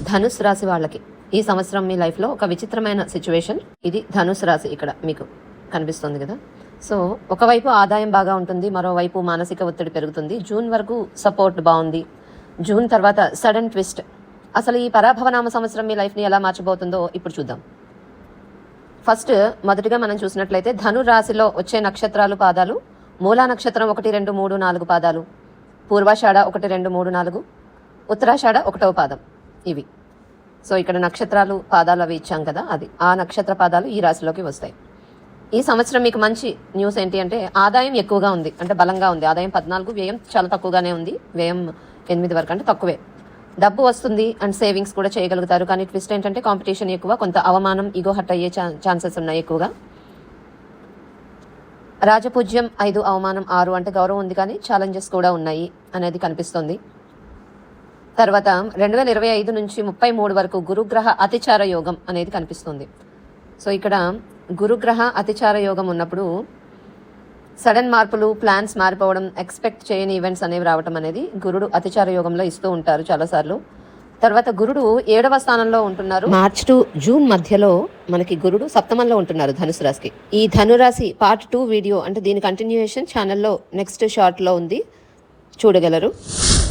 ధనుసు రాశి వాళ్ళకి ఈ సంవత్సరం మీ లైఫ్లో ఒక విచిత్రమైన సిచ్యువేషన్. ఇది ధనుసు రాశి ఇక్కడ మీకు కనిపిస్తుంది కదా. సో ఒకవైపు ఆదాయం బాగా ఉంటుంది, మరోవైపు మానసిక ఒత్తిడి పెరుగుతుంది. జూన్ వరకు సపోర్ట్ బాగుంది. జూన్ తర్వాత సడన్ ట్విస్ట్. అసలు ఈ పరాభవనామ సంవత్సరం మీ లైఫ్ని ఎలా మార్చబోతుందో ఇప్పుడు చూద్దాం. ఫస్ట్ మొదటిగా మనం చూసినట్లయితే ధను రాశిలో వచ్చే నక్షత్రాలు పాదాలు మూలా నక్షత్రం 1, 2, 3, 4 పాదాలు, పూర్వాషాఢ 1, 2, 3, 4, ఉత్తరాషాఢ 1వ పాదం. ఇవి సో ఇక్కడ నక్షత్రాలు పాదాలు అవి ఇచ్చాం కదా, అది ఆ నక్షత్ర పాదాలు ఈ రాశిలోకి వస్తాయి. ఈ సంవత్సరం మీకు మంచి న్యూస్ ఏంటి అంటే ఆదాయం ఎక్కువగా ఉంది, అంటే బలంగా ఉంది. ఆదాయం 14, వ్యయం చాలా తక్కువగానే ఉంది. వ్యయం 8 వరకు అంటే తక్కువే. డబ్బు వస్తుంది అండ్ సేవింగ్స్ కూడా చేయగలుగుతారు. కానీ ట్విస్ట్ ఏంటంటే కాంపిటీషన్ ఎక్కువ, కొంత అవమానం, ఈగో హర్ట్ అయ్యే ఛాన్సెస్ ఉన్నాయి ఎక్కువగా. రాజపూజ్యం 5, అవమానం 6 అంటే గౌరవం ఉంది కానీ ఛాలెంజెస్ కూడా ఉన్నాయి అనేది కనిపిస్తుంది. తర్వాత 2025 నుంచి 33 వరకు గురుగ్రహ అతిచార యోగం అనేది కనిపిస్తుంది. సో ఇక్కడ గురుగ్రహ అతిచార యోగం ఉన్నప్పుడు సడన్ మార్పులు, ప్లాన్స్ మారిపోవడం, ఎక్స్పెక్ట్ చేయని ఈవెంట్స్ అనేవి రావడం అనేది గురుడు అతిచార యోగంలో ఇస్తూ ఉంటారు చాలాసార్లు. తర్వాత గురుడు 7వ స్థానంలో ఉంటున్నారు. మార్చ్ టు జూన్ మధ్యలో మనకి గురుడు సప్తమంలో ఉంటున్నారు ధనుసు రాశికి. ఈ ధనురాశి పార్ట్ 2 వీడియో అంటే దీని కంటిన్యూయేషన్ ఛానల్లో నెక్స్ట్ షార్ట్లో ఉంది, చూడగలరు.